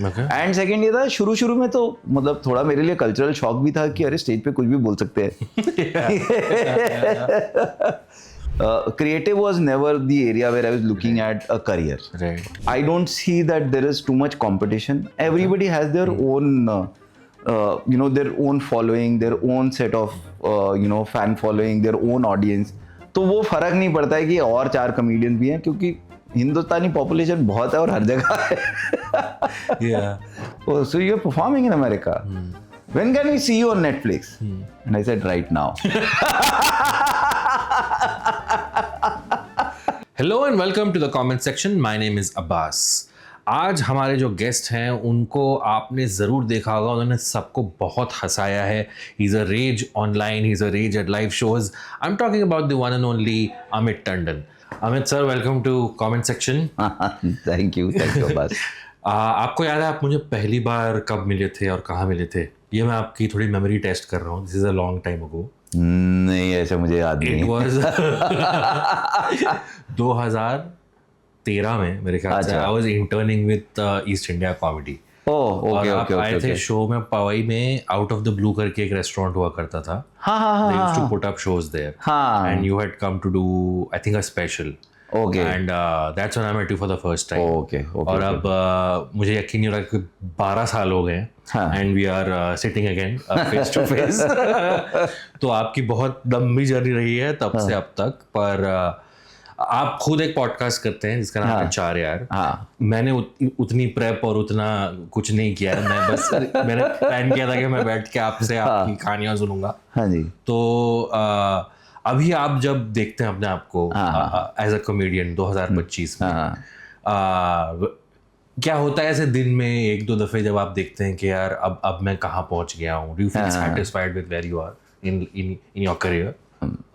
And second ये था, शुरू में तो मतलब थोड़ा मेरे लिए कल्चरल शॉक भी था कि अरे स्टेज पे कुछ भी बोल सकते हैं. Creative was never the area where I was looking at a career. Right. I don't see that there is too much competition. Everybody has their own, their own following, their own set of, fan following, their own audience. तो वो फर्क नहीं पड़ता है कि और 4 comedian भी हैं, क्योंकि हिंदुस्तानी पॉपुलेशन बहुत है और हर जगह है. Oh, so you're performing in America. When can we see you on Netflix? And I said, right now. Hello and welcome to the comment section. My name is Abbas. आज हमारे जो गेस्ट हैं उनको आपने ज़रूर देखा होगा, उन्होंने सबको बहुत हंसाया है. He's a rage online, he's a rage at live shows. I'm talking about the one and only Amit Tandon. Amit sir, welcome to comment section. Thank you, Abbas. आपको याद है आप मुझे पहली बार कब मिले थे और कहाँ मिले थे? ये मैं आपकी थोड़ी मेमोरी टेस्ट कर रहा हूँ. This is a long time ago. नहीं, ऐसा मुझे याद नहीं. It was 2013 में मेरे ख्याल से. I was interning with East India Comedy. Okay. आप आए थे शो में पवई में. आउट ऑफ द ब्लू करके एक रेस्टोरेंट हुआ करता था. हाँ. They used to put up shows there. And you had come to do, I think, a special. Okay. And that's when I met you for the first time. Okay. और अब मुझे यकीन नहीं हो रहा कि 12 साल हो गए. And we are sitting again face to face. तो आपकी बहुत लंबी जर्नी रही है तब से अब तक. पर आप खुद एक पॉडकास्ट करते हैं जिसका नाम है 4 यार. मैंने उतनी प्रेप और उतना कुछ नहीं किया है. मैंने प्लान किया था कि मैं बैठ के आपसे आपकी कहानियां सुनूंगा. हाँ जी. तो अभी आप जब देखते हैं अपने आप को एज अ कॉमेडियन 2025 में, क्या होता है ऐसे दिन में 1-2 दफे जब आप देखते हैं कि यार अब मैं कहाँ पहुँच गया हूँ? Do you feel satisfied with where you are in your career?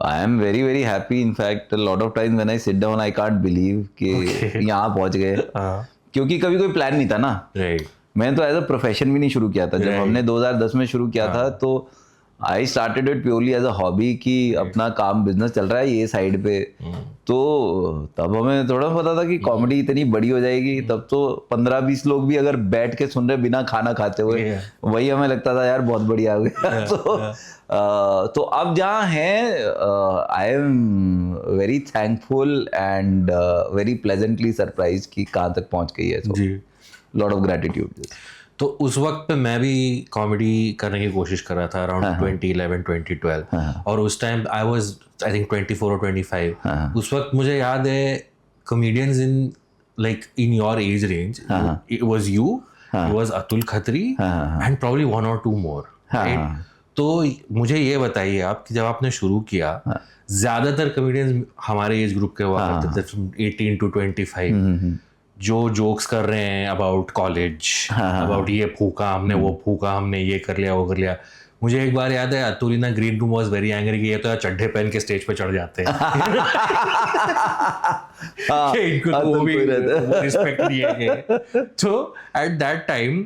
I am very very happy. In fact, a lot of times when I sit down, I can't believe कि यहाँ पहुँच गए. क्योंकि कभी कोई प्लान नहीं था ना. Right. मैंने तो एज अ प्रोफेशन भी नहीं शुरू किया था. जब हमने 2010 में शुरू किया था तो I started it purely as a hobby कि अपना काम बिजनेस चल रहा है ये साइड पे. तो तब हमें थोड़ा पता था कि कॉमेडी इतनी बड़ी हो जाएगी. तब तो 15-20 लोग भी अगर बैठ के सुन रहे बिना खाना खाते हुए, वही हमें लगता था यार बहुत बढ़िया हो गया. तो अब जहाँ हैं, I am very thankful and very pleasantly surprise कि कहाँ तक पहुँच गई है. Lot of gratitude. तो उस वक्त पे मैं भी कॉमेडी करने की कोशिश कर रहा था अराउंड 2011-2012. और उस time I was I think 24 और 25. उस वक्त मुझे याद है comedians in your age range, it was you, it was Atul Khatri and probably 1 or 2 मोर. तो मुझे ये बताइए आप कि जब आपने शुरू किया, ज्यादातर कॉमेडियंस हमारे एज ग्रुप के हुआ करते थे, 18 to 25, जो जोक्स कर रहे हैं अबाउट कॉलेज, अबाउट ये फूका हमने, वो फूका हमने, ये कर लिया, वो कर लिया. मुझे एक बार याद है अतुल इन green room was very angry कि ये तो यार चड्ढे पहन के स्टेज पे चढ़ जाते हैं. इनको तो वो भी रिस्पेक्ट नहीं है. तो एट दैट टाइम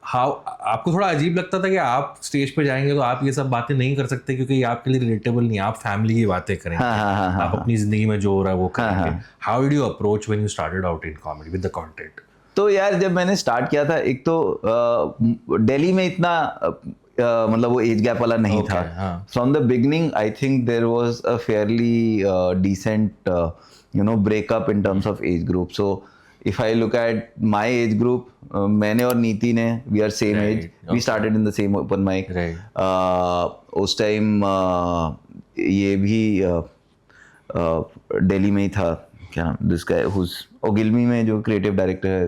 आपको थोड़ा अजीब लगता था कि आप स्टेज पे जाएंगे तो आप ये सब बातें नहीं कर सकते क्योंकि ये आपके लिए रिलेटेबल नहीं. आप फैमिली की बातें करेंगे, आप अपनी जिंदगी में जो हो रहा है वो करेंगे. How did you approach when you started out in comedy with the content? तो यार जब मैंने स्टार्ट किया था, एक तो दिल्ली में इतना मतलब वो एज गैप वाला नहीं था. From the beginning I think there was a fairly decent breakup in terms of age group. So if I look at my age group, मैंने और नीति ने, we are same age. We started in the same open mic. उस time ये भी दिल्ली में ही था. क्या नाम this guy who's ओगिलमी में जो क्रिएटिव डायरेक्टर है,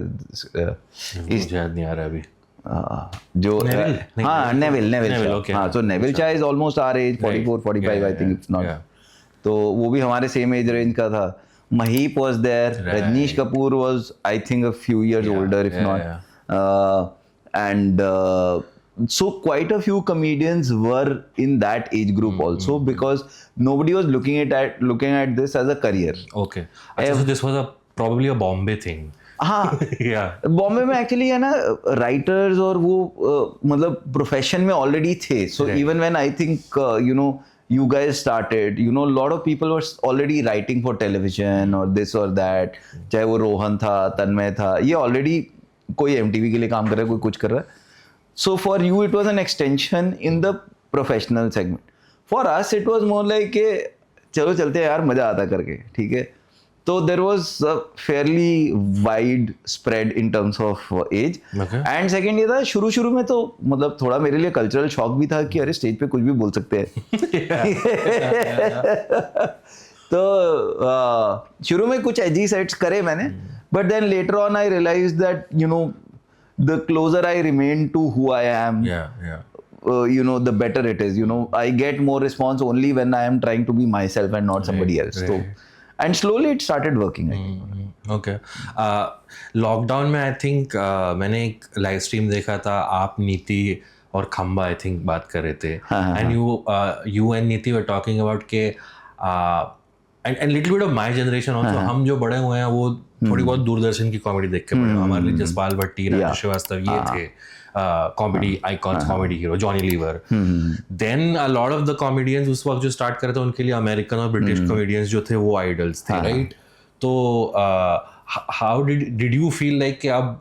मुझे याद नहीं आ रहा अभी. जो नेविल. हाँ, तो Neville Shah is almost our age, 44-45 I think if not. तो वो भी हमारे सेम एज रेंज का था. Mahip was there. Rajneesh Kapoor was, I think, a few years older, if not. And so quite a few comedians were in that age group also, because nobody was looking at this as a career. Okay. So this was probably a Bombay thing. हाँ. बॉम्बे में actually है ना, writers और वो मतलब profession में already थे. So even when I think you guys started, a lot of people were already writing for television or this or that. चाहे वो रोहन था, तन्मय था, ये already कोई MTV के लिए काम कर रहा है, कोई कुछ कर रहा है. So for you it was an extension in the professional segment. For us it was more like कि चलो चलते हैं यार, मजा आता करके, ठीक है. तो there was a fairly wide spread in terms of age. Okay. And second ये था, शुरू में तो मतलब थोड़ा मेरे लिए कल्चरल शॉक भी था कि अरे स्टेज पे कुछ भी बोल सकते हैं. तो शुरू में कुछ एजी सेट्स करे मैंने, but then later on I realise that you know the closer I remain to who I am, you know, the better it is. You know, I get more response only when I am trying to be myself and not somebody else. So, and slowly it started working. Okay. Lockdown में I think मैंने एक live stream देखा था, आप नीति और खंबा I think बात कर रहे थे, एंड यू एंड नीति वर टॉकिंग अबाउट के and little bit of my generation also, हम जो बड़े हुए हैं वो थोड़ी बहुत दूरदर्शन की कॉमेडी देख के बड़े हुए. हमारे लिए जसपाल भट्टी, राजू श्रीवास्तव ये थे comedy icons, comedy hero, Johnny Lever. Then a lot of the comedians उस वक्त जो स्टार्ट करे थे उनके लिए अमेरिकन और ब्रिटिश कॉमेडियंस जो थे वो आइडल्स थे, राइट? तो how did you feel like कि अब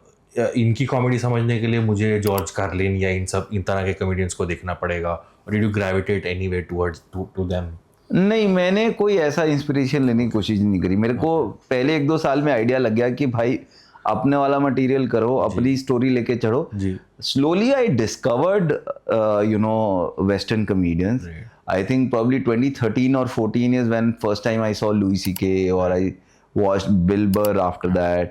इनकी कॉमेडी समझने के लिए मुझे जॉर्ज कार्लिन या इन तरह के कॉमेडियंस को देखना पड़ेगा, और did you gravitate anyway towards to them? नहीं, मैंने कोई ऐसा इंस्पिरेशन लेने की कोशिश नहीं करी. मेरे को पहले 1-2 साल में आइडिया लग गया कि भाई अपने वाला मटेरियल करो, अपनी स्टोरी लेके चढ़ो. Slowly I discovered you know western comedians. I think probably 2013 or 14 is when first time I saw Louis C.K. और I watched Bill Burr after that.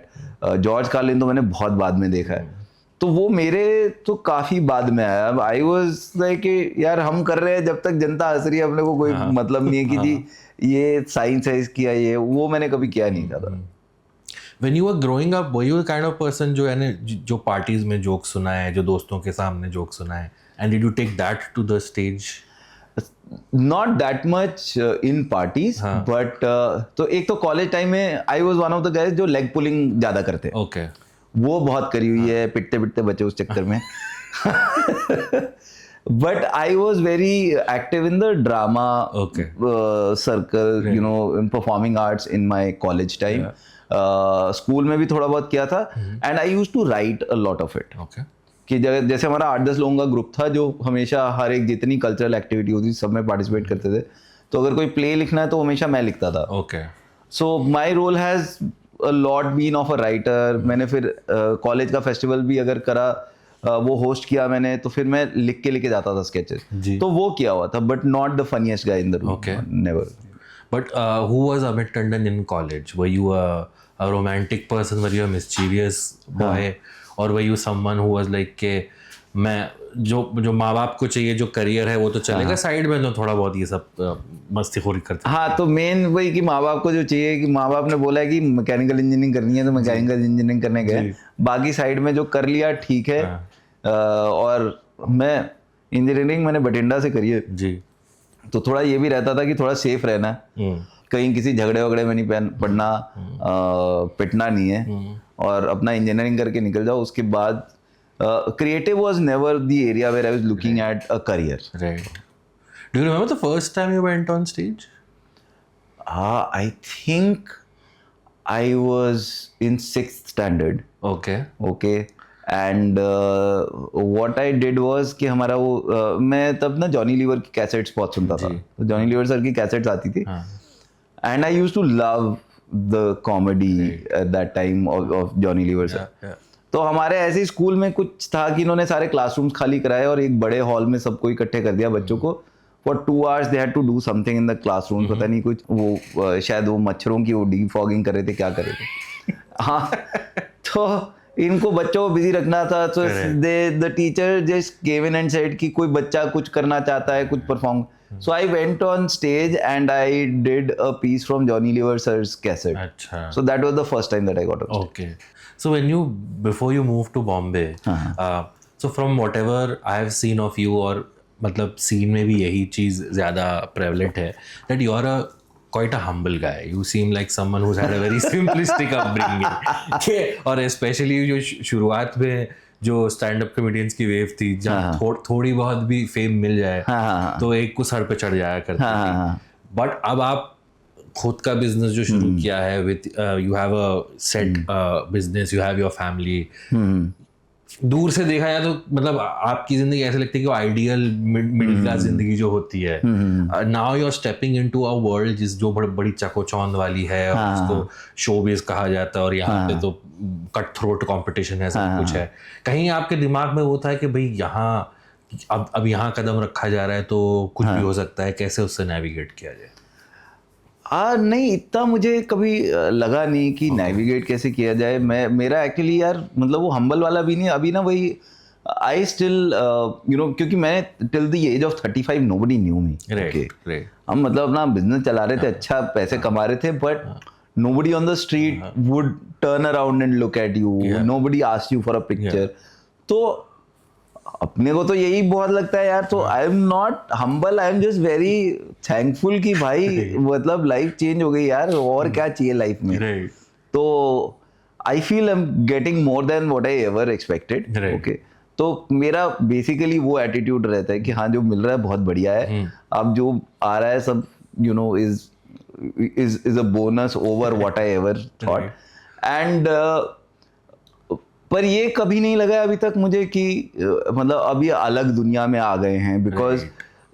George Carlin तो मैंने बहुत बाद में देखा है, तो वो मेरे तो काफी बाद में आया. अब आई वाज लाइक यार हम कर रहे हैं, जब तक जनता हंस रही है अपने को कोई मतलब नहीं है कि जी ये साइंस है इसकी, ये वो मैंने कभी किया नहीं था. When you were growing up, were you the kind of person जो यानी जो पार्टीज में जोक सुना है, जो दोस्तों के सामने जोक सुना है, and did you take that to the stage? Not that much in parties, but तो एक तो कॉलेज टाइम में I was one of the guys जो लेग पुलिंग ज्यादा करते हैं. Okay. वो बहुत करी हुई है, पिटते पिटते बचे उस चक्कर में. But I was very active in the drama circle, you know, in performing arts in my college time. School में भी थोड़ा बहुत किया था, and I used to write a lot of it. Okay. कि जैसे हमारा 8-10 लोगों का ग्रुप था जो हमेशा हर एक जितनी कल्चरल एक्टिविटी होती थी सब में पार्टिसिपेट करते थे. तो अगर कोई प्ले लिखना है तो हमेशा मैं लिखता था. Okay. So my role has a lot been of a writer. मैंने फिर कॉलेज का फेस्टिवल भी अगर करा, वो होस्ट किया मैंने, तो फिर मैं लिख के लेके जाता था स्केचेस, तो वो किया हुआ था, but not the funniest guy in the room. Never. But who was Amit Tandon in college? Were you a romantic person? Were you a mischievous boy? Or were you someone who was like के मैं जो माँ बाप को चाहिए जो career है वो तो चलेगा, साइड में तो थोड़ा बहुत ये सब मस्तीखोरी करते हैं. हाँ, तो मेन वही कि माँ बाप को जो चाहिए, कि माँ बाप ने बोला है कि मैकेनिकल इंजीनियरिंग करनी है तो मैकेनिकल इंजीनियरिंग करने गए, बाकी साइड में जो कर लिया ठीक है. और मैं इंजीनियरिंग मैंने बठिंडा से करी है जी, तो थोड़ा ये भी रहता था कि थोड़ा सेफ रहना है, कहीं किसी झगड़े वगड़े में नहीं पड़ना, पिटना नहीं है, और अपना इंजीनियरिंग करके निकल जाओ. उसके बाद creative was never the area where I was looking at a career. Right. Do you remember the first time you went on stage? I think I was in 6th standard. Okay. And what I did was कि हमारा वो मैं तब ना Johnny liver की cassettes बहुत सुनता था, तो जॉनी लीवर सर की कैसेट्स आती थी, and I used to love the comedy at that time of Johnny Lever sir. तो हमारे ऐसे ही स्कूल में कुछ था कि इन्होंने सारे क्लासरूम्स खाली कराए और एक बड़े हॉल में सबको इकट्ठे कर दिया बच्चों को. For 2 hours they had to do something in the classroom. पता नहीं कुछ वो शायद वो मच्छरों की वो डीफॉगिंग कर रहे थे, क्या कर रहे थे. हाँ, तो इनको बच्चों को बिजी रखना था. तो the teacher just gave in and said कि कोई बच्चा कुछ करना चाहता है, कुछ perform. So I went on stage and I did a piece from Johnny Lever sir's cassette. Achha. So that was the first time that I got on stage. Okay. So before you moved to Bombay, so from whatever I have seen of you, और मतलब scene में भी यही चीज़ ज़्यादा prevalent है, that you are quite a humble guy. You seem like someone who's had a very simplistic upbringing. और especially जो शुरुआत में जो स्टैंड अप कॉमेडियंस की वेव थी, जहाँ थोड़ी बहुत भी फेम मिल जाए तो एक को सर पे चढ़ जाया करती थी. बट अब आप खुद का बिजनेस जो शुरू किया है with you have a set business, you have your family, दूर से देखा जाए तो मतलब आपकी जिंदगी ऐसे लगती है कि वो आइडियल मिडिल क्लास जिंदगी जो होती है, now you are stepping into a world जिस जो बड़ी चकोचौंध वाली है, और उसको शोबिज कहा जाता है, और यहाँ पे तो कट थ्रोट कंपटीशन है, सब कुछ है। कहीं आपके दिमाग में वो था कि भाई यहाँ अब यहाँ कदम रखा जा रहा है तो कुछ भी हो सकता है, कैसे उससे नेविगेट किया जाए? नहीं, इतना मुझे कभी लगा नहीं कि नेविगेट कैसे किया जाए। मेरा एक्चुअली यार मतलब वो हम्बल वाला भी नहीं, अभी ना वही आई स्टिल क्योंकि मैं till the age of 35 nobody knew me. हम मतलब अपना बिजनेस चला रहे थे, अच्छा पैसे कमा रहे थे, but nobody on the street would turn around and look at you, nobody asked you for a picture. तो अपने को तो यही बहुत लगता है यार। तो I am not humble, I am just very thankful कि भाई मतलब लाइफ चेंज हो गई यार, और क्या चाहिए लाइफ में। तो I feel I am getting more than what I ever expected. Okay, तो मेरा बेसिकली वो एटीट्यूड रहता है कि हाँ जो मिल रहा है बहुत बढ़िया है, अब जो आ रहा है सब is a bonus over what I ever thought. And पर ये कभी नहीं लगा अभी तक मुझे कि मतलब अब ये अलग दुनिया में आ गए हैं, because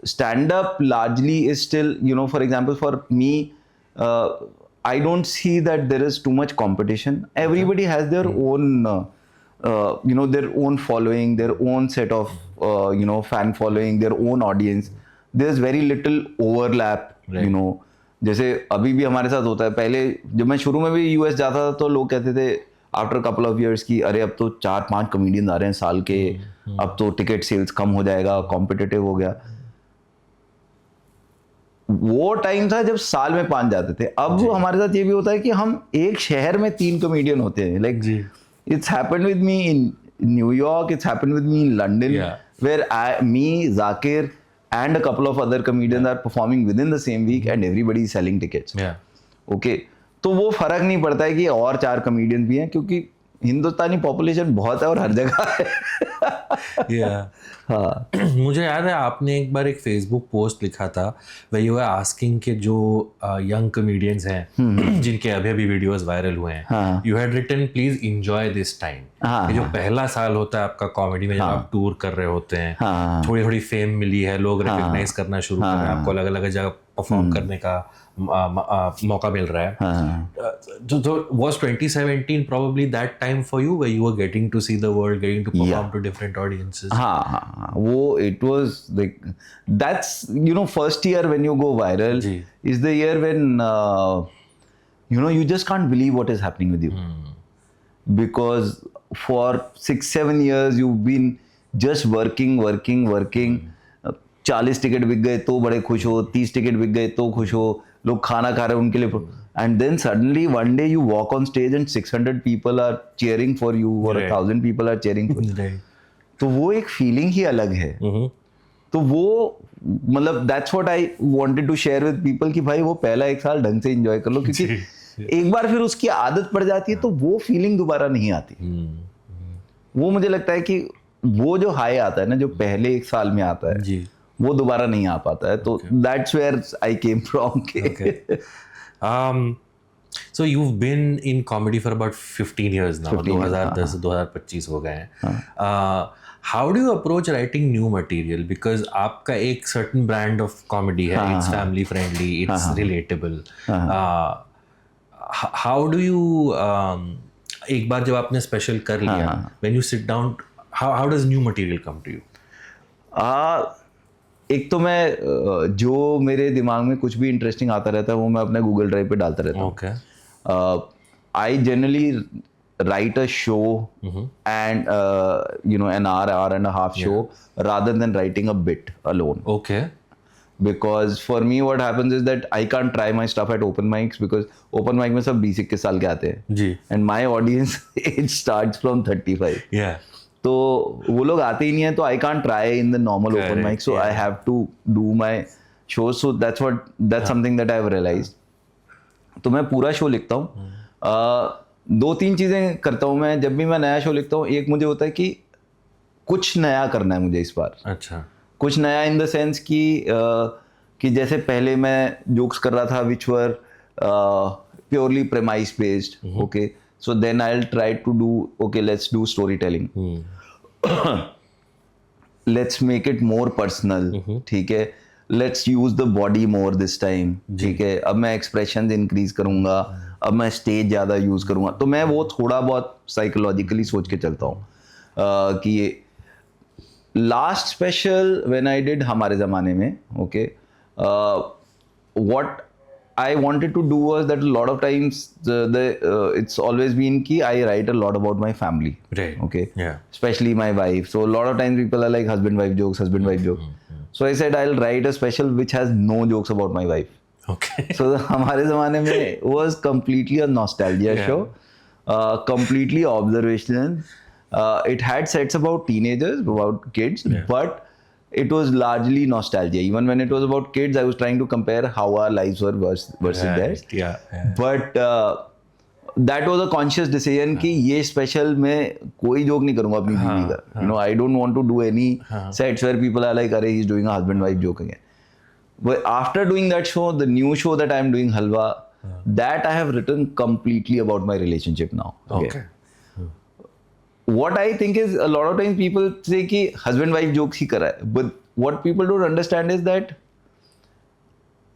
stand up largely is still for example for me I don't see that there is too much competition. Everybody has their own their own following, their own set of fan following, their own audience. There's very little overlap, जैसे अभी भी हमारे साथ होता है। पहले जब मैं शुरू में भी यूएस जाता था तो लोग कहते थे आफ्टर कपल ऑफ इयर्स की अरे अब तो 4-5 कॉमेडियन आ रहे हैं साल के, अब तो टिकट सेल्स कम हो जाएगा, कॉम्पिटिटिव हो गया। वो टाइम था जब साल में 5 जाते थे। अब हमारे साथ ये भी होता है कि हम एक शहर में 3 कॉमेडियन होते हैं। Like it's happened with me in New York, it's happened with me in London, where me, Zakir and a couple of other comedians are performing within the same week and everybody is selling tickets. Okay, तो वो फर्क नहीं पड़ता है कि और 4 comedian भी हैं, क्योंकि हिंदुस्तानी पॉपुलेशन बहुत है और हर जगह है। हाँ, मुझे याद है आपने एक बार एक फेसबुक पोस्ट लिखा था वही हुआ आस्किंग के जो यंग कॉमेडियंस हैं जिनके अभी अभी वीडियोस वायरल हुए हैं, you had written please enjoy this time. जो पहला साल होता है आपका कॉमेडी में, जब आप टूर कर रहे होते हैं, थोड़ी थोड़ी फेम मिली है, लोग रिकॉग्नाइज करना शुरू कर रहे हैं, आपको अलग अलग जगह परफॉर्म करने का मौका मिल रहा है। तो was 2017 probably that time for you where you were getting to see the world, getting to perform to different audiences? हाँ, वो it was like that's first year when you go viral is the year when you just can't believe what is happening with you, because for 6-7 years you've been just working 40 ticket बिक गए तो बड़े खुश हो, 30 ticket बिक गए तो खुश हो, लोग खाना खा रहे हैं उनके लिए, and then suddenly one day you walk on stage and 600 people are cheering for you और 1000 people are cheering for you. तो वो एक फीलिंग ही अलग है। तो वो मतलब that's what I wanted to share with people कि भाई वो पहला 1 साल ढंग से एंजॉय कर लो, क्योंकि एक बार फिर उसकी आदत पड़ जाती है तो वो फीलिंग दोबारा नहीं आती। वो मुझे लगता है कि वो जो हाई आता है ना, जो पहले 1 साल में आता है, वो दोबारा नहीं आ पाता है। तो that's where I came from. So you've been in comedy for about 15 years now. 2010 से 2025 हो गए हैं। How do you approach writing new material? Because आपका एक certain brand of comedy है, it's family friendly, it's relatable. How do you एक बार जब आपने स्पेशल कर लिया, when you sit down, how does new material come to you? एक तो मैं जो मेरे दिमाग में कुछ भी इंटरेस्टिंग आता रहता है वो मैं अपने गूगल ड्राइव पे डालता रहता हूँ। I generally right a show and an hour and a half show rather than writing a bit alone. Okay. Because for me what happens is that I can't try my stuff at open mics because open mic में सब 20-21 साल के आते हैं जी, and my audience age starts from 35. Yeah. तो वो लोग आते ही नहीं है, तो I can't try in the normal open mic, so I have to do my show. So that's something that I have realised. तो मैं पूरा शो लिखता हूँ, 2-3 चीजें करता हूँ मैं जब भी मैं नया शो लिखता हूँ। एक मुझे होता है कि कुछ नया करना है मुझे इस बार। अच्छा, कुछ नया इन द सेंस कि जैसे पहले मैं जोक्स कर रहा था विच वर purely premise based. Okay, so then I'll try to do, okay, let's do storytelling. Let's make it more personal. ठीक है, let's use the body more this time. ठीक है, अब मैं expressions increase करूँगा, अब मैं stage ज़्यादा use करूँगा, तो मैं वो थोड़ा बहुत psychologically सोच के चलता हूँ कि ये last special when I did हमारे ज़माने में, okay, what I wanted to do was that a lot of times it's always been कि I write a lot about my family, Right. okay, Yeah. especially my wife. So a lot of times people are like husband wife jokes. So I said I'll write a special which has no jokes about my wife. Okay. So हमारे ज़माने में was completely a nostalgia show, completely observational. It had sets about teenagers, about kids, but it was largely nostalgia. Even when it was about kids, I was trying to compare how our lives were versus theirs. Yeah. But that was a conscious decision कि ये special में कोई joke नहीं करूँगा अपनी बीवी का. You know, I don't want to do any sets where people are like, अरे he's doing a husband-wife joke again. But after doing that show, the new show that I'm doing, Halwa, that I have written completely about my relationship now. Okay. What I think is a lot of times people say कि husband wife jokes ही करा है, but what people don't understand is that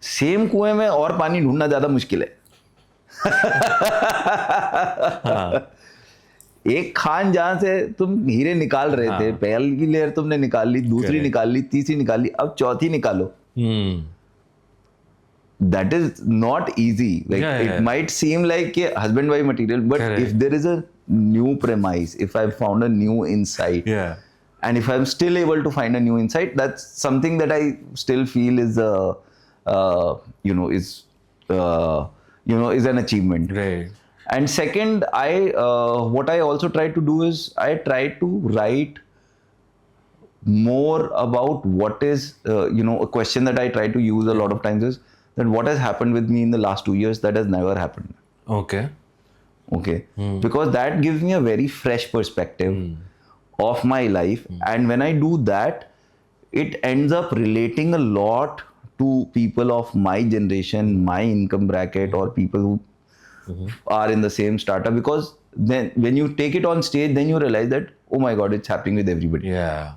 same कुएं में और पानी ढूंढना ज्यादा मुश्किल है. एक खान जहां से तुम हीरे निकाल रहे थे, पहली लेयर तुमने निकाल ली, दूसरी निकाल ली, तीसरी निकाल ली, अब चौथी निकालो. That is not easy. Like it might seem like a husband wife material, but if there is a new premise, if I've found a new insight, and if I'm still able to find a new insight, that's something that I still feel is is an achievement. Right. And second, what I also try to do is I try to write more about what is a question that I try to use a lot of times is that what has happened with me in the last 2 years that has never happened. Okay. Because that gives me a very fresh perspective of my life, and when I do that, it ends up relating a lot to people of my generation, my income bracket, or people who are in the same startup, because then when you take it on stage, then you realize that, oh my god, it's happening with everybody. Yeah.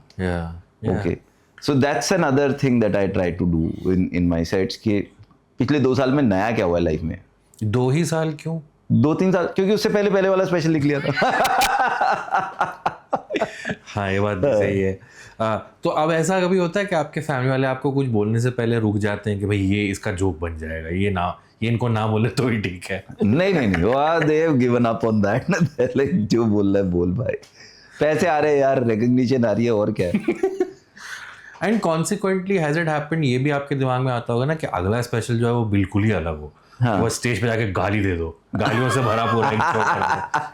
Okay, so that's another thing that I try to do in my sets कि पिछले 2 साल में नया क्या हुआ है life में. 2 ही साल क्यों? 2-3 साल, क्योंकि उससे पहले वाला स्पेशल लिख लिया था. हाँ, ये बात भी सही है. तो अब ऐसा कभी होता है कि आपके फैमिली वाले आपको कुछ बोलने से पहले रुक जाते हैं कि भाई ये इसका जोक बन जाएगा, ये इनको ना बोले तो ही ठीक है? नहीं, they have given up on that. Like, जो बोल रहा है बोल भाई, पैसे आ रहे हैं यार, रिकग्निशन आ रही है, और क्या है. And consequently has it happened, ये भी आपके दिमाग में आता होगा ना कि अगला स्पेशल जो है वो बिल्कुल ही अलग हो. वो स्टेज पे जाके गाली दे दो, गालियों से भरा पूरा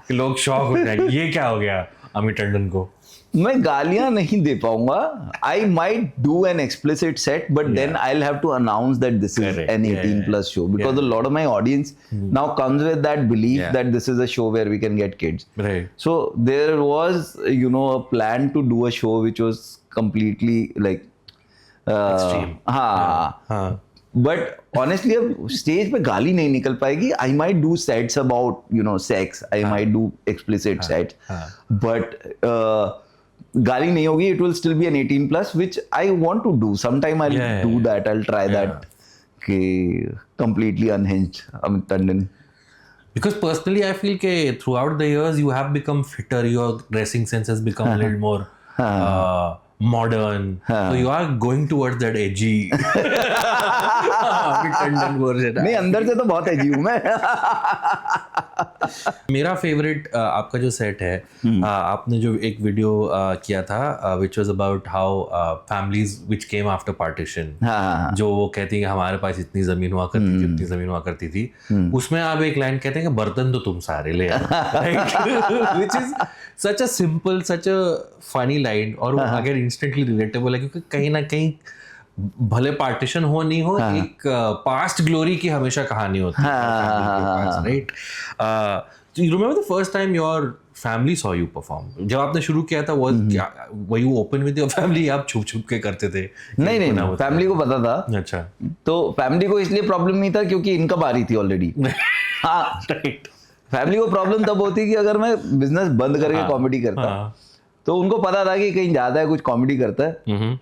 कि लोग शॉक हो जाएंगे, ये क्या हो गया अमित टंडन को. मैं गालियां नहीं दे पाऊंगा. I might do an explicit set, but then I'll have to announce that this is an 18+ show, because a lot of my audience now comes with that belief that this is a show where we can get kids. Right. So there was, a plan to do a show which was completely like Extreme. हाँ. But honestly, अब stage पे गाली नहीं निकल पाएगी. I might do sets about sex. I might do explicit sets. But गाली नहीं होगी. It will still be an 18+, which I want to do. Sometime I'll do that. I'll try that. Completely unhinged Amit Tandon. Because personally, I feel that throughout the years you have become fitter. Your dressing sense has become a little more modern. So you are going towards that edgy Amit Tandon version. नहीं, अंदर से तो बहुत edgy हूँ मैं. मेरा favourite आपका जो सेट है, आपने जो एक वीडियो किया था which was about how families which came after partition, जो वो कहती है कि हमारे पास इतनी जमीन हुआ करती थी, उतनी जमीन हुआ करती थी. उसमें आप एक लाइन कहते हैं कि बर्तन तो तुम सारे ले आओ, which is such a simple, such a funny line, और अगर इंस्टेंटली रिलेटेबल है, क्योंकि कहीं ना कहीं भले पार्टीशन हो नहीं हो, एक पास्ट ग्लोरी की हमेशा कहानी होती है, right? You remember the first time your family saw you perform? जब आपने शुरू किया था were you open with your family? आप छुप छुप के करते थे? नहीं, फैमिली को पता था. अच्छा. तो फैमिली को इसलिए प्रॉब्लम नहीं था क्योंकि इनकम आ रही थी ऑलरेडी. हाँ, राइट. फैमिली को प्रॉब्लम तब होती कि अगर मैं बिजनेस बंद करके कॉमेडी करता, तो उनको पता था कि कहीं जाता है, कुछ कॉमेडी करता है.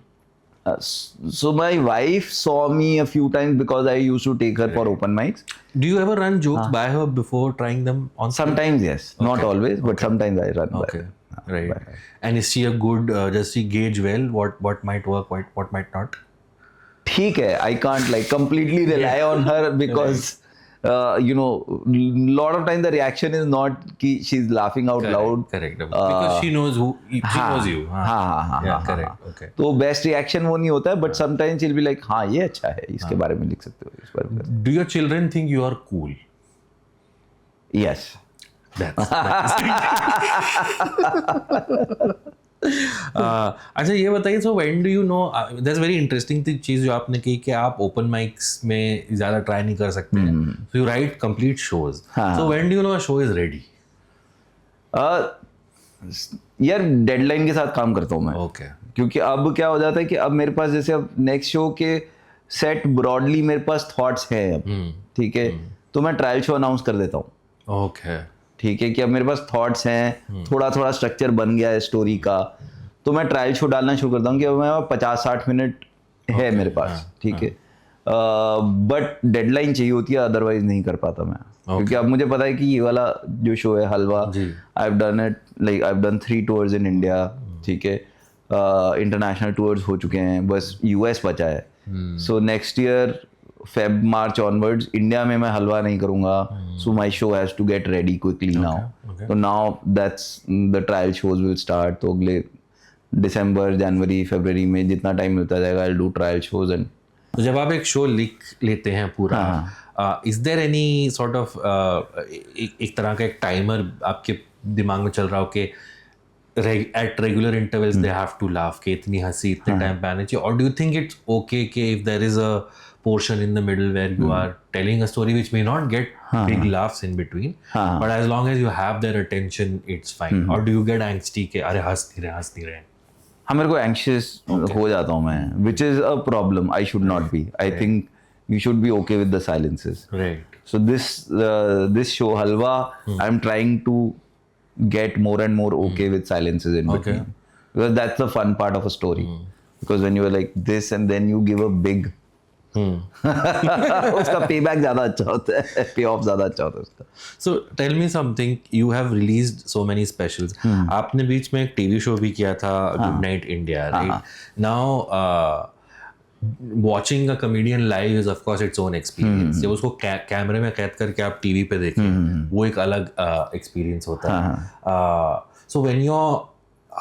So my wife saw me a few times because I used to take her for open mics. Do you ever run jokes by her before trying them on stage? Sometimes yes, not always, but sometimes I run by Okay. her. Right. And is she a good? Does she gauge well what might work, what might not? ठीक है, I can't like completely rely on her because you know, lot of time the reaction is not कि she's laughing out loud. Correct. Because she knows she knows you. हाँ. Yeah, correct. Okay. तो best reaction वो नहीं होता है, but sometimes she'll be like, हाँ ये अच्छा है, इसके बारे में लिख सकते हो, इस बारे में. Do your children think you are cool? Yes. That's अच्छा ये बताइए, so when do you know, that's very interesting चीज़ जो आपने की कि आप open mics में ज़्यादा ट्राई नहीं कर सकते हैं, so you write complete shows. So when do you know a show is ready? यार डेडलाइन के साथ काम करता हूँ मैं. Okay. क्योंकि अब क्या हो जाता है कि अब मेरे पास जैसे अब नेक्स्ट शो के सेट ब्रॉडली मेरे पास थॉट्स हैं अब, ठीक है, तो मैं ट्रायल शो अनाउंस कर देता हूँ. Okay. ठीक है, कि अब मेरे पास थॉट्स हैं, थोड़ा थोड़ा स्ट्रक्चर बन गया है स्टोरी का, तो मैं ट्रायल शो डालना शुरू करता हूँ कि अब मैं 50-60 मिनट है मेरे पास, ठीक है. बट डेडलाइन चाहिए होती है, अदरवाइज नहीं कर पाता मैं. क्योंकि अब मुझे पता है कि ये वाला जो शो है Halwa, I have done it, like I have done 3 tours in India, ठीक है, इंटरनेशनल टूर्स हो चुके हैं, बस यूएस बचा है. So next year Feb March onwards India में मैं हलवा नहीं करूंगा. So my show has to get ready quickly now. तो now that's the trial shows will start. तो अगले दिसंबर, जनवरी, फरवरी में जितना टाइम मिलता जाएगा, I do trial shows. And तो जब आप एक शो लिख लेते हैं पूरा, is there any sort of एक तरह का एक टाइमर आपके दिमाग में चल रहा हो कि at regular intervals they have to laugh कि इतनी हंसी इतने टाइम पे आने चाहिए, or do you think it's okay कि if there is a portion in the middle where you are telling a story which may not get big laughs in between, but as long as you have their attention it's fine, or do you get angsty कि अरे हंस नहीं रहे. हाँ, मेरे को anxious हो जाता हूँ मैं, which is a problem. I should not be. I think you should be okay with the silences. Right. So this show Halwa, I'm trying to get more and more okay with silences in between, because that's the fun part of a story. Because when you are like this and then you give a big उसका payback ज़्यादा अच्छा होता है, payoff ज़्यादा अच्छा होता है उसका. So tell me something, you have released so many specials. आपने बीच में एक टीवी शो भी किया था, Good Night India, right? Now watching a comedian live is of course its own experience. जब उसको कैमरे में कैद करके आप टीवी पे देखें, वो एक अलग experience होता है. So when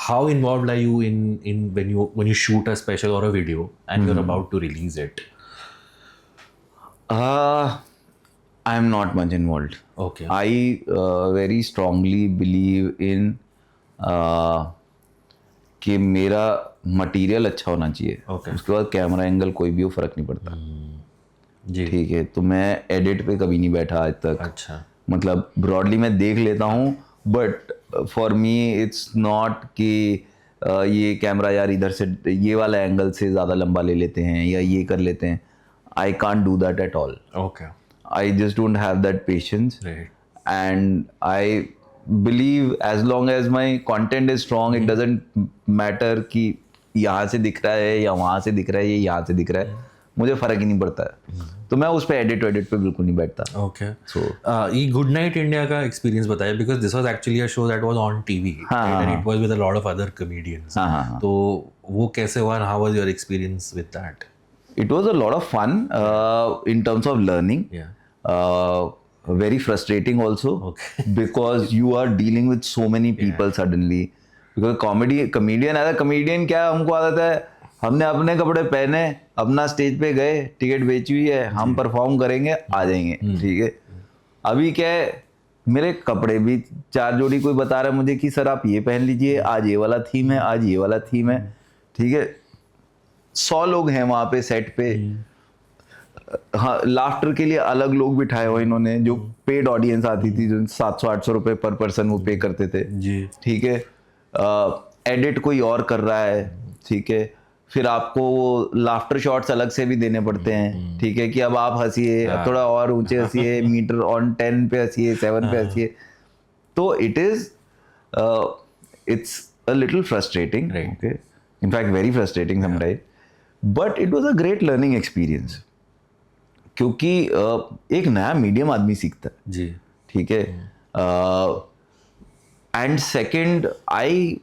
how involved are you in when you shoot a special or a video and you're about to release it? I am not much involved. Okay. I very strongly believe in कि मेरा material अच्छा होना चाहिए. Okay. उसके बाद camera angle कोई भी हो, फर्क नहीं पड़ता. जी. ठीक है, तो मैं एडिट पे कभी नहीं बैठा आज तक. अच्छा. मतलब ब्रॉडली मैं देख लेता हूँ, but for me it's not कि ये कैमरा यार इधर से ये वाला एंगल से ज़्यादा लंबा ले लेते हैं या ये कर लेते हैं. I can't do that at all. Okay. I just don't have that patience. Right. And I believe as long as my content is strong, it doesn't matter कि यहाँ से दिख रहा है या वहाँ से दिख रहा है या यहाँ से दिख रहा है, मुझे फर्क ही नहीं पड़ता है. तो मैं उस पर एडिट पे बिल्कुल नहीं बैठता. Okay. So ये गुड नाइट इंडिया का एक्सपीरियंस बताया, because this was actually a show that was on TV and it was with a lot of other comedians. तो वो कैसे हुआ, how was your experience with that? it was a lot of fun in terms of learning. Yeah. Very frustrating also. Okay. Because you are dealing with so many people suddenly. Because comedian as a comedian क्या हमको आदत है, हमने अपने कपड़े पहने, अपना stage पे गए, टिकट बेची हुई है, हम परफॉर्म करेंगे, आ जाएंगे. ठीक है. अभी क्या है, मेरे कपड़े भी 4 जोड़ी कोई बता रहा है मुझे कि सर आप ये पहन लीजिए, आज ये वाला थीम है, आज ये वाला थीम है. ठीक है. 100 लोग हैं वहाँ पे सेट पे. हाँ, लाफ्टर के लिए अलग लोग बिठाए हुए इन्होंने, जो पेड ऑडियंस आती थी, जो 700-800 रुपए पर पर्सन वो पे करते थे। जी। ठीक है, एडिट कोई और कर रहा है। ठीक है, फिर आपको वो लाफ्टर शॉट्स अलग से भी देने पड़ते हैं। ठीक है, कि अब आप हंसिए, अब थोड़ा और ऊंचे हंसिए, मीटर ऑन 10 पे हंसिए, 7 पे हंसिए। तो it's a little frustrating, Right. okay, in fact very frustrating sometimes, but it was a great learning experience, क्योंकि एक नया मीडियम आदमी सीखता है। जी। ठीक है, and second I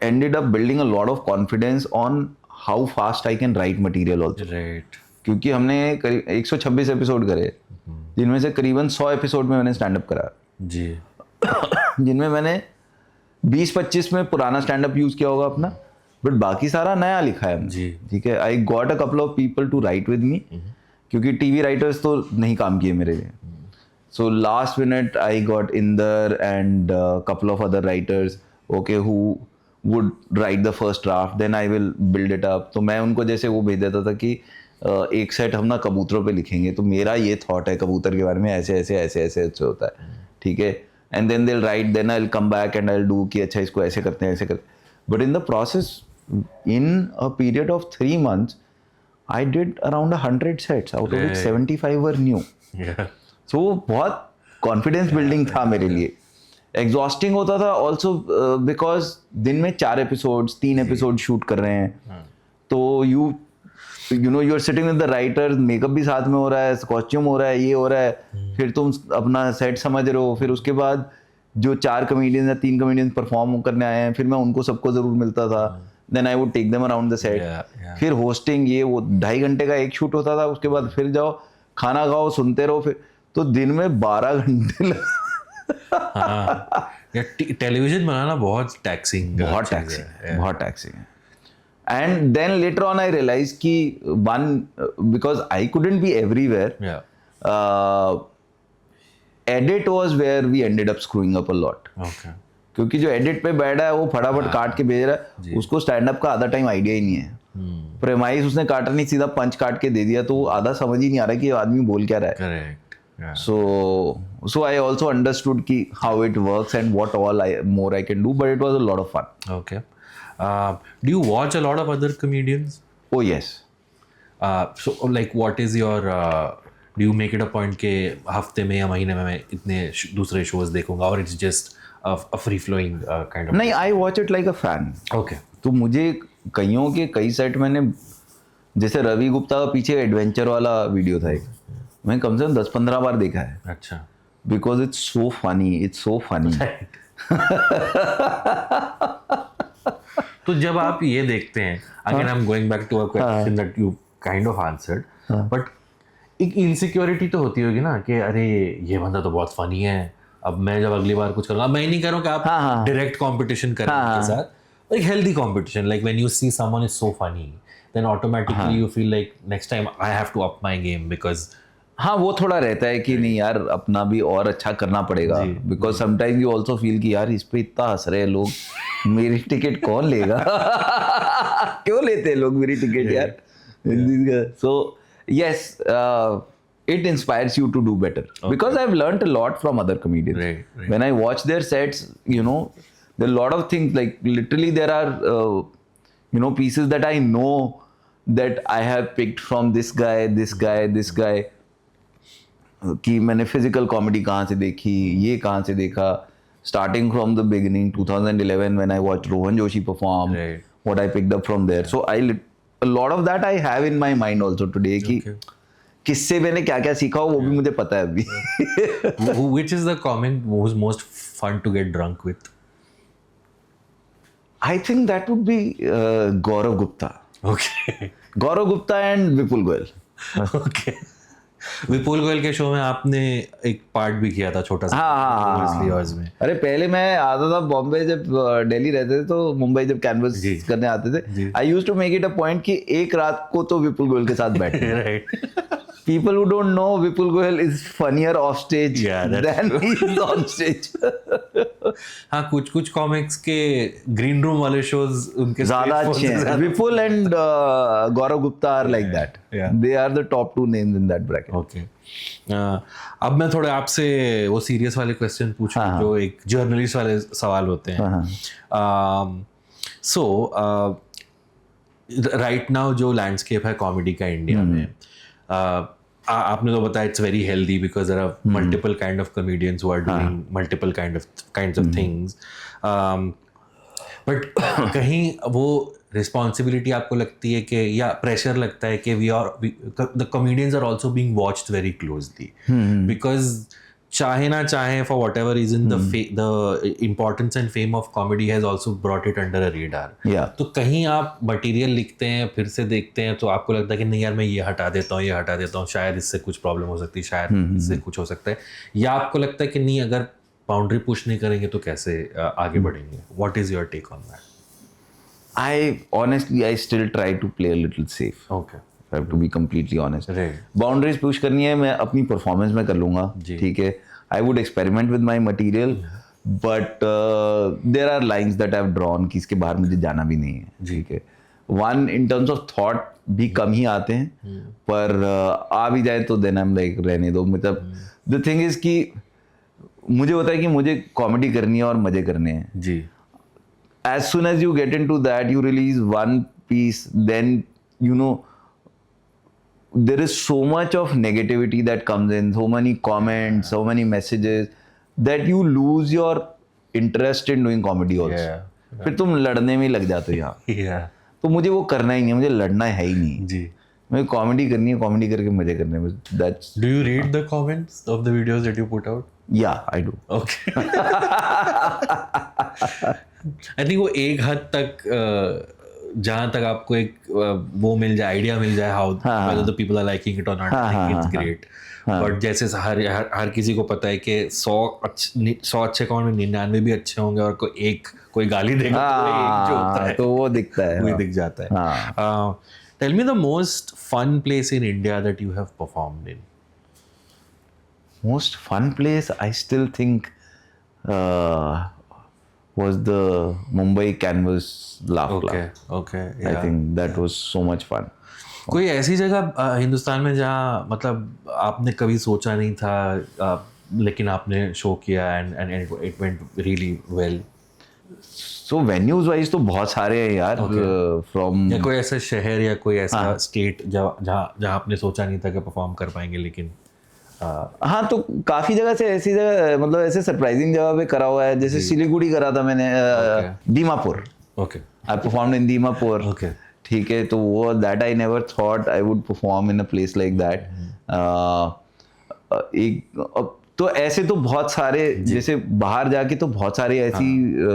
ended up building a lot of confidence on how fast I can write material also, right. क्योंकि हमने करीब 126 एपिसोड करे, जिनमें से करीबन 100 एपिसोड में मैंने स्टैंड अप करा, जी। जिनमें मैंने 20-25 में पुराना स्टैंड अप यूज किया होगा अपना, बट बाकी सारा नया लिखा है हमने। जी। ठीक है, I got a couple of people to write with me, क्योंकि टीवी राइटर्स तो नहीं काम किए मेरे लिए। So last minute I got Inder and couple of other writers, okay, who would write the first draft, then I will build it up. तो मैं उनको जैसे वो भेज देता था कि एक सेट हम ना कबूतरों पे लिखेंगे, तो मेरा ये थॉट है कबूतर के बारे में, ऐसे ऐसे ऐसे ऐसे ऐसे होता है। ठीक है, and then they will write, then I will come back and I will do कि अच्छा इसको ऐसे करते हैं, ऐसे करते हैं। But in the process, in a period of 3 months I did around 100 sets, out of which 75 were new. So बहुत कॉन्फिडेंस बिल्डिंग था मेरे लिए। एग्जॉस्टिंग होता था ऑल्सो, बिकॉज दिन में 4 एपिसोड्स, 3 एपिसोड शूट कर रहे हैं, तो you know you are sitting with the writer, makeup भी साथ में हो रहा है, कॉस्ट्यूम हो रहा है, ये हो रहा है, फिर तुम अपना सेट समझ रहे हो, फिर उसके बाद जो 4 कमेडियंस या 3 कमेडियंस परफॉर्म करने आए हैं, फिर मैं उनको सबको जरूर मिलता था, then I would take them around the set. फिर होस्टिंग, ये वो 2.5 घंटे का एक शूट होता था, उसके बाद फिर जाओ खाना खाओ, सुनते रहो, फिर तो दिन में 12 घंटे हाँ, टेलीविजन बनाना बहुत टैक्सिंग है। बहुत टैक्सिंग है। And then later on I realise कि one, because I couldn't be everywhere, edit was where we ended up screwing up a lot. Okay. क्योंकि जो एडिट पे बैठा है वो फटाफट काट के भेज रहा है, उसको स्टैंड अप का आधा टाइम आइडिया ही नहीं है। प्रेमाइज उसने काटा नहीं, सीधा पंच काट के दे दिया, तो वो आधा समझ ही नहीं आ रहा कि आदमी बोल क्या रहा है। Correct. So I also understood ki how it works and what all more I can do, but it was a lot of fun. Okay. Do you watch a lot of other comedians? Oh yes. So like what is your do you make it a point के हफ्ते में या महीने में मैं इतने दूसरे shows देखूंगा, और it's just a free flowing kind of? नहीं, I watch it like a fan. Okay. तो मुझे कईयों के कई सेट मैंने, जैसे रवि गुप्ता का पीछे एडवेंचर वाला वीडियो था एक, मैं कम से कम 10-15 बार देखा है। अच्छा। Because it's so funny. तो जब आप ये देखते हैं, again I am going back to a question that you kind of answered, but एक इनसिक्योरिटी तो होती होगी ना कि अरे ये बंदा तो बहुत फनी है, अब मैं जब अगली बार कुछ करूँगा, मैं नहीं कह रहा हूँ कि आप डायरेक्ट कंपटीशन करें उनके साथ, एक healthy competition, like when you see someone is so funny, then automatically you feel like next time I have to up my game, because हाँ, वो थोड़ा रहता है कि नहीं यार, अपना भी और अच्छा करना पड़ेगा। Because sometime you also feel कि यार इस पे इतना हंस रहे हैं लोग, मेरी टिकट कौन लेगा? क्यों लेते हैं लोग मेरी टिकट यार? So yes, it inspires you to do better. Because I've learned a lot from other comedians. Right. When I watch their sets, you know, there are a lot of things, like literally there are pieces that I know that I have picked from this guy, कि मैंने physical comedy कहाँ से देखी, ये कहाँ से देखा, starting from the beginning 2011 when I watched Rohan Joshi perform, what I picked up from there. So a lot of that I have in my mind also today, कि किससे मैंने क्या क्या सीखा वो भी मुझे पता है अभी। Which is the comment who's most fun to get drunk with? I think that would be Gaurav Gupta. Okay. Gaurav Gupta and Vipul Goyal. Okay. Vipul Goyal के शो में आपने एक पार्ट भी किया था छोटा सा। हाँ। में। अरे पहले मैं आता था बॉम्बे, जब दिल्ली रहते थे, तो मुंबई जब कैनवस करने आते थे, I used to make it a point कि एक रात को तो विपुल गोयल के साथ बैठे। Right. People who don't know, Vipul Goyal is funnier off stage than he is on stage. हाँ, कुछ कॉमिक्स के ग्रीन रूम वाले शोज उनके ज्यादा अच्छे हैं. Vipul and Gaurav Gupta are like that. They are the top 2 names in that bracket. Okay. अब मैं थोड़े आपसे वो सीरियस वाले क्वेश्चन पूछूं जो एक जर्नलिस्ट वाले सवाल होते हैं. सो राइट नाउ जो लैंडस्केप है कॉमेडी का इंडिया में, आपने तो बताया it's very healthy because there are multiple kind of comedians who are doing multiple kinds of things. But कहीं वो रिस्पॉन्सिबिलिटी आपको लगती है कि, या प्रेशर लगता है कि the comedians are also being watched very closely because चाहे ना चाहे for whatever reason the importance and fame of comedy has also brought it under a radar. तो कहीं आप मटेरियल लिखते हैं, फिर से देखते हैं, तो आपको लगता है कि नहीं यार मैं ये हटा देता हूँ, शायद इससे कुछ प्रॉब्लम हो सकती है, शायद इससे कुछ हो सकता है, या आपको लगता है कि नहीं अगर बाउंड्री पुश नहीं करेंगे तो कैसे आगे बढ़ेंगे? What is your take on that? I still try to play a little safe. Okay. I have to be completely honest. Right. Boundaries push करनी है, मैं अपनी परफॉर्मेंस में कर लूँगा, ठीक है. I would experiment with my material, but there are lines that I've drawn कि इसके बाहर मुझे जाना भी नहीं है, ठीक है. One in terms of thought भी कम ही आते हैं, पर आ भी जाए तो then I'm like रहने दो. मतलब the thing is कि मुझे होता है कि मुझे कॉमेडी करनी है और मजे करने हैं जी. As soon as you get into that, you release one piece, then you know there is so much of negativity that comes in, so many comments, so many messages, that you lose your interest in doing comedy also. फिर तुम लड़ने में लग जाते हो यहाँ. तो मुझे वो करना ही नहीं है, मुझे लड़ना है ही नहीं जी. मुझे कॉमेडी करनी है, कॉमेडी करके मजे करने में. That's. Do you read the comments of the videos that you put out? Yeah, I do. Okay. I think वो एक हद तक जहाँ तक आपको एक वो मिल जाए, आइडिया मिल जाए how whether the people are liking it or not, I think it's great. But जैसे हर किसी को पता है कि 100 अच्छे कमेंट में 99 भी अच्छे होंगे और कोई गाली देगा तो एक जो होता है तो वो दिखता है, वही दिख जाता है. Tell me the most fun place in India that you have performed in. Most fun place, I still think, was the Mumbai Canvas Laugh Club. Okay. I think that was so much fun. कोई ऐसी जगह हिंदुस्तान में जहाँ मतलब आपने कभी सोचा नहीं था लेकिन आपने शो किया and it went really well? So venues wise तो बहुत सारे हैं यार. From या कोई ऐसा शहर या कोई ऐसा स्टेट जहाँ आपने सोचा नहीं था कि परफॉर्म कर पाएंगे लेकिन हाँ, तो काफी जगह से ऐसी जगह मतलब ऐसे सरप्राइजिंग जगह पे करा हुआ है. जैसे सिलीगुड़ी करा था मैंने, Dimapur. Okay. I performed in Dimapur. Okay. ठीक है, तो वो that I never thought I would perform in a place like that. तो ऐसे तो बहुत सारे, जैसे बाहर जाके तो बहुत सारे ऐसी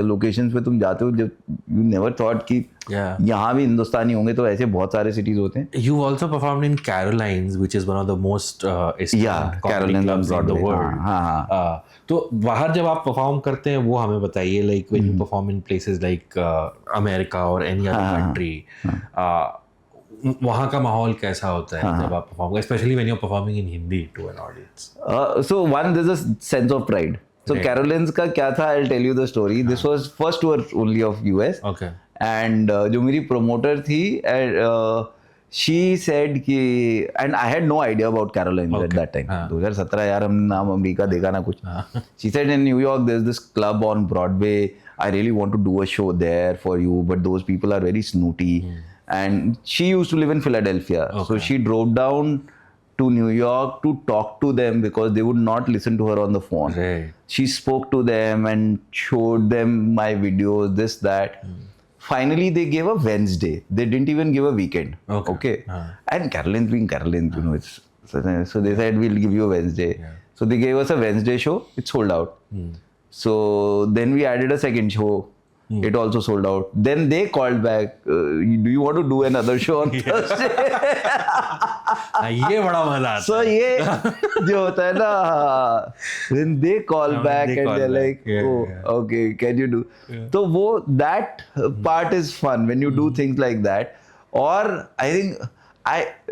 लोकेशंस पे तुम जाते हो जब यू नेवर थॉट कि यहाँ भी हिंदुस्तानी होंगे. तो ऐसे बहुत सारे सिटीज होते हैं. You also performed in Carolines, which is one of the most esteemed comedy clubs in the world. हाँ. तो बाहर जब आप परफॉर्म करते हैं वो हमें बताइए, like when you perform in places like America or any other country, वहाँ का माहौल कैसा होता है जब आप perform, especially when you're performing in Hindi to an audience? So one, there's a sense of pride. So Carolines का क्या था, I'll tell you the story. This was first tour only of US. Okay. And जो मेरी promoter थी, she said कि, and I had no idea about Carolines at that time. 2017 यार, हमने नाम अमेरिका देखा ना कुछ. She said in New York there's this club on Broadway. I really want to do a show there for you, but those people are very snooty. And she used to live in Philadelphia. So she drove down to New York to talk to them because they would not listen to her on the phone. Right. She spoke to them and showed them my videos, this, that. Finally, they gave a Wednesday. They didn't even give a weekend. Okay. And Carolines being Carolines, you know, it's so they said we'll give you a Wednesday. So they gave us a Wednesday show. It sold out. So then we added a second show. It also sold out. Then they called back. Do you want to do another show on Thursday? ये बड़ा मजा आता है. So ये जो होता है ना, when they call back and they're like, oh, okay, can you do? तो वो that part is fun when you do things like that. Or I think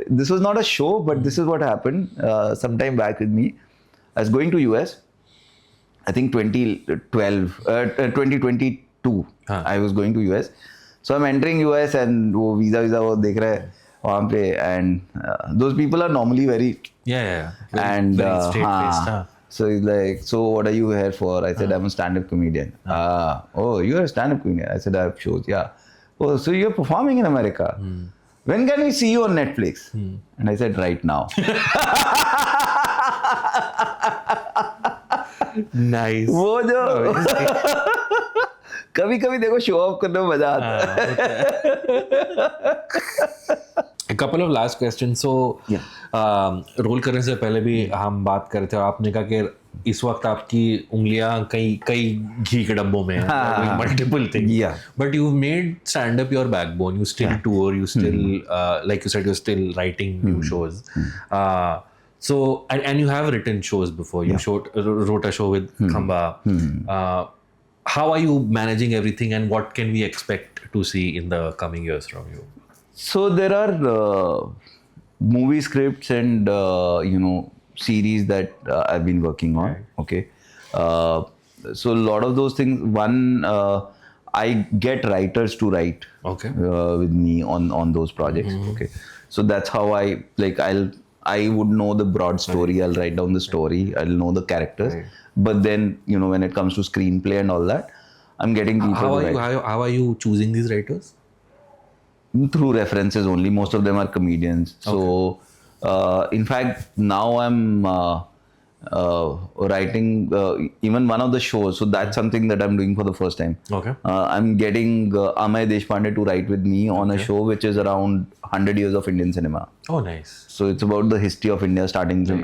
this was not a show, but this is what happened sometime back with me. I was going to US I think 2022 I was going to US. So I'm entering US and वो visa वो देख रहे हैं वहाँ पे, and those people are normally very Yeah. and very straight faced. so he's like, so what are you here for? I said, I'm a stand-up comedian. Oh, you're a stand-up comedian. I said, I have shows. Yeah. Oh, so you're performing in America. When can we see you on Netflix? And I said, right now. Nice. वो जो कभी कभी देखो show off करने में मजा आता है. A couple of last questions. So, roll करने से पहले भी हम बात कर रहे थे और आपने कहा कि इस वक्त आपकी उंगलियां कई घी के डब्बों में हैं, multiple things. Yeah. But you've made stand up your backbone. You still tour. You still, like you said, you're still writing new shows. So, and you have written shows before. You wrote a show with Khamba. How are you managing everything, and what can we expect to see in the coming years from you? So there are movie scripts and series that I've been working on. Okay, so a lot of those things. One, I get writers to write with me on those projects. Okay, so that's how I would know the broad story. I'll write down the story. I'll know the characters. But then when it comes to screenplay and all that, I'm getting people to write. How are you choosing these writers? Through references only. Most of them are comedians. So, in fact, now I'm writing even one of the shows. So that's something that I'm doing for the first time. Okay. I'm getting Amay Deshpande to write with me on a show which is around 100 years of Indian cinema. Oh, nice. So it's about the history of India,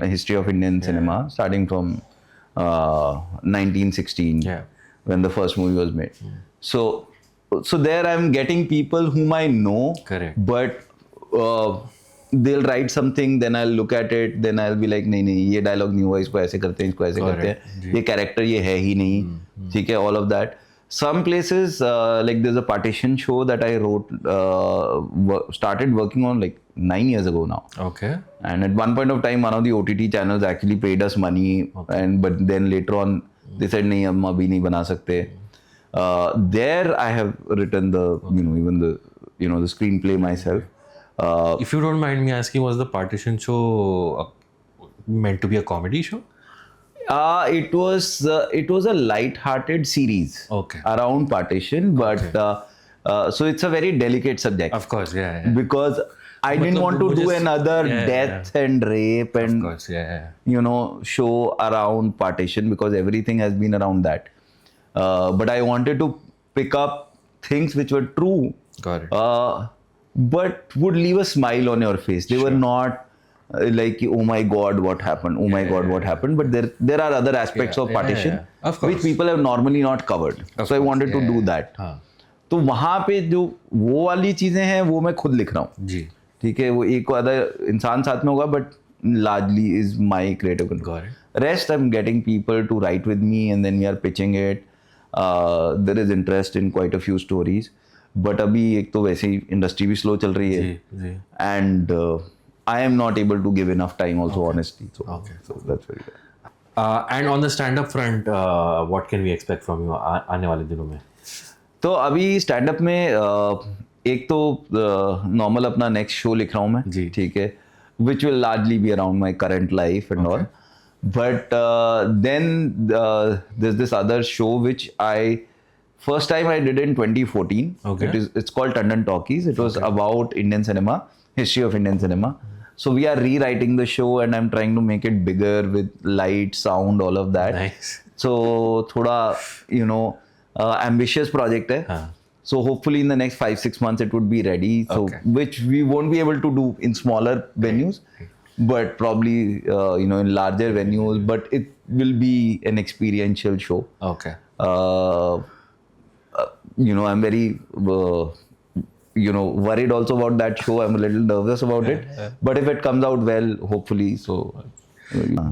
history of Indian cinema, starting from 1916, when the first movie was made. So there I'm getting people whom I know. Correct. But they'll write something, then I'll look at it, then I'll be like, नहीं ये dialogue नहीं हुआ, इसको ऐसे करते हैं, इसको ऐसे करते हैं, ये character ये है ही नहीं, ठीक है, all of that. Some places, like there's a partition show that I wrote, started working on like 9 years ago now. Okay. And at one point of time, one of the OTT channels actually paid us money, but then later on they said, नहीं हम अभी नहीं बना सकते. There I have written the, even the, the screenplay myself. If you don't mind me asking, was the partition show meant to be a comedy show? It was a light-hearted series around partition, but so it's a very delicate subject. Of course, yeah. Because I didn't want to do another death and rape and of course, show around partition, because everything has been around that. But I wanted to pick up things which were true. Got it. But would leave a smile on your face. They were not like, oh my God, what happened? Oh my God, what happened? But there are other aspects of partition which people have normally not covered. So I wanted to do that. तो वहाँ पे जो वो वाली चीजें हैं वो मैं खुद लिख रहा हूँ. जी. ठीक है, वो एक आधा इंसान साथ में होगा, but largely is my creative control. Rest I'm getting people to write with me and then we are pitching it. There is interest in quite a few stories. But अभी एक तो वैसे ही इंडस्ट्री भी स्लो चल रही है. And I am not able to give enough time also, honestly. So that's very good. And on the stand-up front, what can we expect from you आने वाले दिनों में? तो अभी स्टैंड-अप में एक तो नॉर्मल अपना नेक्स्ट शो लिख रहा हूँ मैं, ठीक है, which will largely be around my current life and all. But then there's this other show which first time I did in 2014. It's called Tandon Talkies. It was about Indian cinema, history of Indian cinema. So we are rewriting the show and I'm trying to make it bigger with light, sound, all of that. Nice. So thoda, ambitious project hai. So hopefully in the next 5-6 months it would be ready. So which we won't be able to do in smaller venues, but probably in larger venues. But it will be an experiential show. Okay. I'm very worried also about that show. I'm a little nervous about it. But if it comes out well, hopefully, so.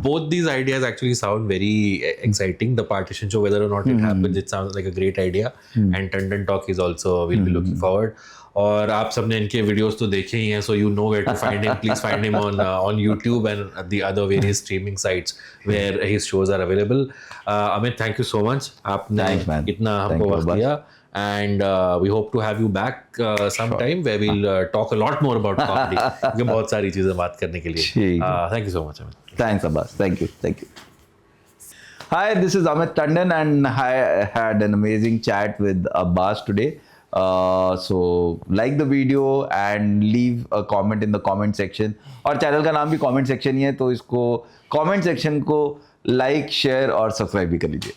Both these ideas actually sound very exciting. The partition show, whether or not it happens, it sounds like a great idea. And Tandon Talk is also, we'll be looking forward. और आप सबने इनके videos तो देखे ही हैं, so you know where to find him. Please find him on YouTube and the other various streaming sites where his shows are available. Amit, thank you so much. आपने Thanks, man. इतना Thank हमको you, वक्त Abbas. दिया. And we hope to have you back sometime where we'll talk a lot more about comedy. क्योंकि बहुत सारी चीज़ें बात करने के लिए. ठीक Thank you so much, Amit. Thanks, Abbas. Thank you. Thank you. Hi, this is Amit Tandon, and I had an amazing chat with Abbas today. So like the video and leave a comment in the comment section. और channel का नाम भी comment section ही है, तो इसको comment section को like, share और subscribe भी कर लीजिए.